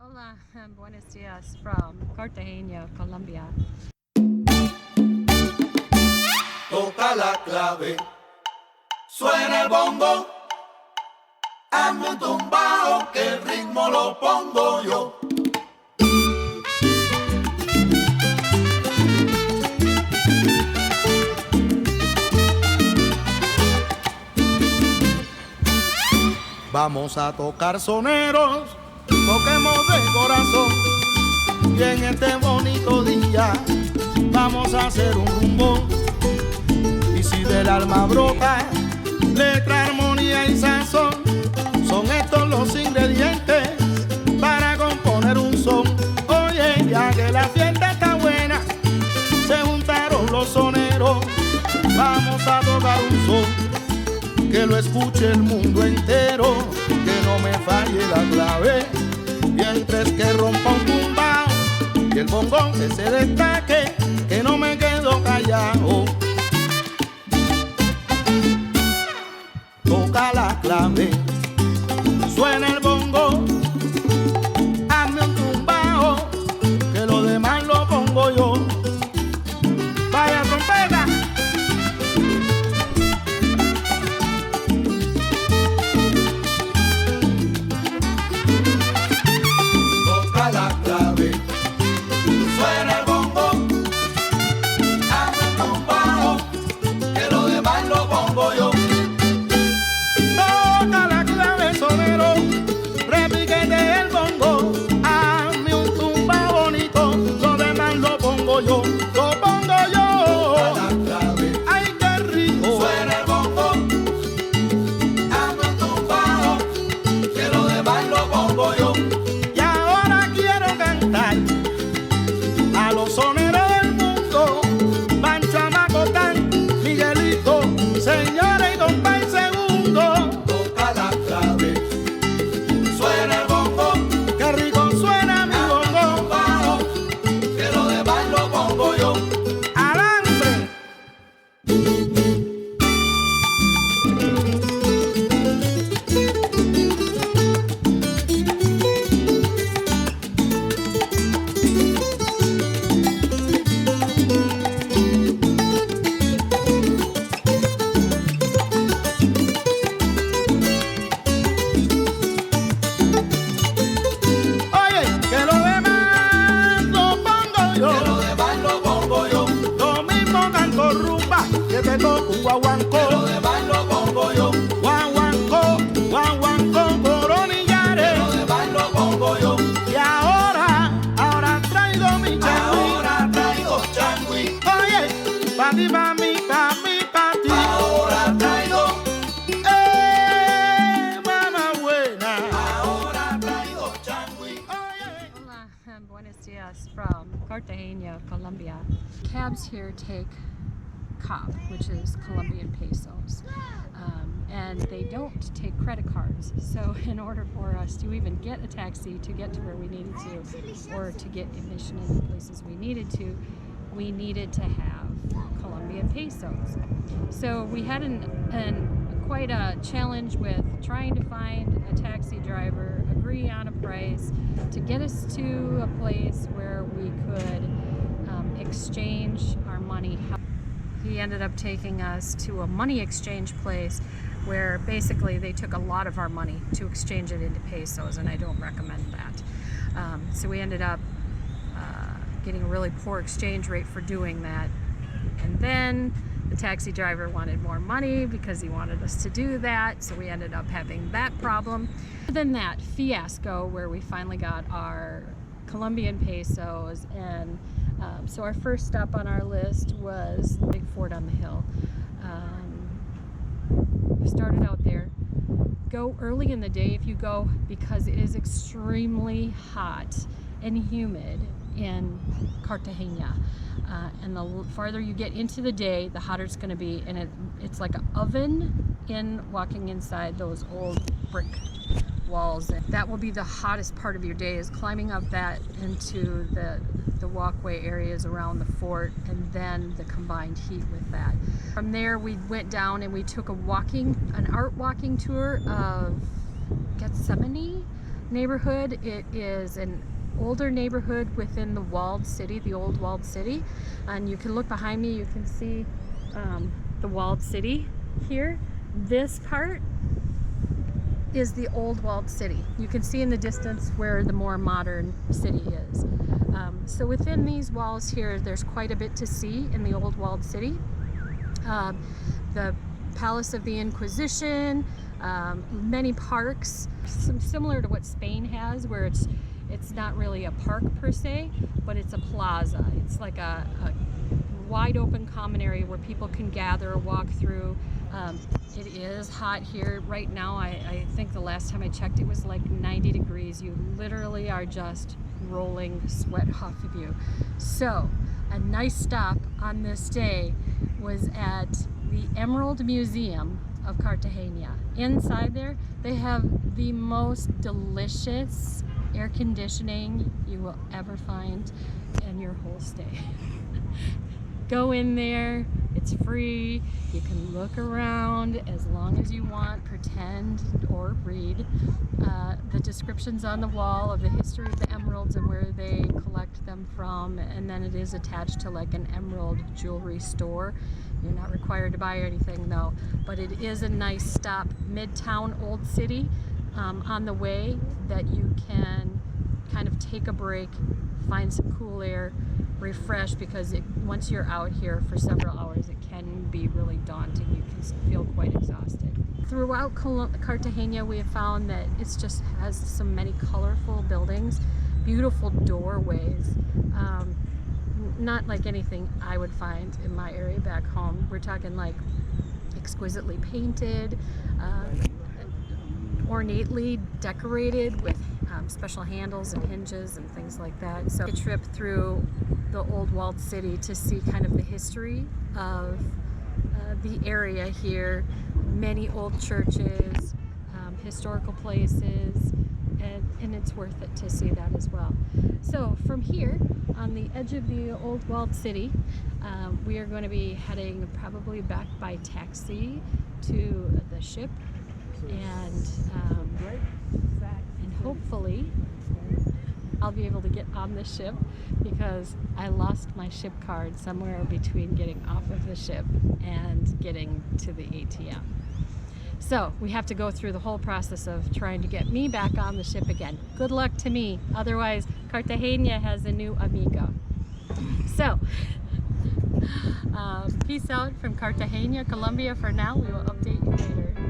Hola, buenos días from Cartagena, Colombia. Toca la clave, suena el bongo, hazme un tumbao que el ritmo lo pongo yo. Vamos a tocar soneros, toquemos de corazón y en este bonito día vamos a hacer un rumbo. Y si del alma brota letra, armonía y sazón, son estos los ingredientes para componer un son. Oye, ya que la fiesta está buena, se juntaron los soneros, vamos a tocar un son que lo escuche el mundo entero, que no me falle la clave, mientras que rompa un tumbao y el bongo que se destaque, que no me quedo callado. Toca la clave, suena el bongo, hazme un tumbao, que lo demás lo pongo yo. Vaya trompeta. Toca la clave, suena el bongo, hazme un tumbao, que lo demás lo pongo yo. Repiquete el bongo, hazme un tumba bonito, lo demás lo pongo yo, lo pongo yo. Ay, qué rico. Suena el bongo, hazme un tumbao, que lo demás lo pongo yo. Y ahora quiero cantar a los soneros del mundo, Pancho Amacotán, Miguelito, señores y compay segundo. Toca la clave, suena el bongo, qué rico suena mi bongo, que lo demás lo pongo yo. ¡Alambre! Que te toco un guaguancó, que lo demás lo pongo yo. Guaguancó, guaguancó, coronillares, que lo demás lo pongo yo. Y ahora traigo mi changüí. Ahora traigo changüí. Oye, pa' ti, pa' mí, pa' mí, pa' ti. Ahora traigo, mamá buena. Ahora traigo changüí. Oye. Hola, buenos días from Cartagena, Colombia. Cabs here take COP, which is Colombian Pesos, and they don't take credit cards. So in order for us to even get a taxi to get to where we needed to, or to get admission in the places we needed to have Colombian Pesos. So we had quite a challenge with trying to find a taxi driver, agree on a price to get us to a place where we could exchange our money. He ended up taking us to a money exchange place where basically they took a lot of our money to exchange it into pesos, and I don't recommend that. So we ended up getting a really poor exchange rate for doing that. And then the taxi driver wanted more money because he wanted us to do that, so we ended up having that problem. Then that fiasco where we finally got our Colombian pesos, and so our first stop on our list was the big fort on the hill. We started out there. Go early in the day if you go, because it is extremely hot and humid in Cartagena. And the farther you get into the day, the hotter it's going to be, and it's like an oven walking inside those old brick walls. That will be the hottest part of your day, is climbing up that into the walkway areas around the fort, and then the combined heat with that. From there we went down and we took an art walking tour of Getsemani, neighborhood. It is an older neighborhood within the walled city, the old walled city. And you can look behind me, you can see the walled city here. This part is the old walled city. You can see in the distance where the more modern city is. So within these walls here, there's quite a bit to see in the old walled city. The Palace of the Inquisition, many parks, some similar to what Spain has, where it's not really a park per se, but it's a plaza. It's like a wide open common area where people can gather, walk through. It is hot here right now. I think the last time I checked it was like 90 degrees. You literally are just rolling sweat off of you. So a nice stop on this day was at the Emerald Museum of Cartagena. Inside there, they have the most delicious air conditioning you will ever find in your whole stay. Go in there, it's free, you can look around as long as you want, pretend or read the descriptions on the wall of the history of the emeralds and where they collect them from, and then it is attached to like an emerald jewelry store. You're not required to buy anything though, but it is a nice stop, Midtown Old City, on the way that you can kind of take a break, find some cool air, refresh, because once you're out here for several hours, it can be really daunting. You can feel quite exhausted. Throughout Cartagena, we have found that it just has so many colorful buildings, beautiful doorways, not like anything I would find in my area back home. We're talking like exquisitely painted, ornately decorated with special handles and hinges and things like that. So a trip through the old walled city to see kind of the history of the area here, many old churches, historical places, and it's worth it to see that as well. So from here, on the edge of the old walled city, we are going to be heading probably back by taxi to the ship, and hopefully I'll be able to get on the ship, because I lost my ship card somewhere between getting off of the ship and getting to the ATM. So we have to go through the whole process of trying to get me back on the ship again. Good luck to me. Otherwise, Cartagena has a new amigo. So, peace out from Cartagena, Colombia for now. We will update you later.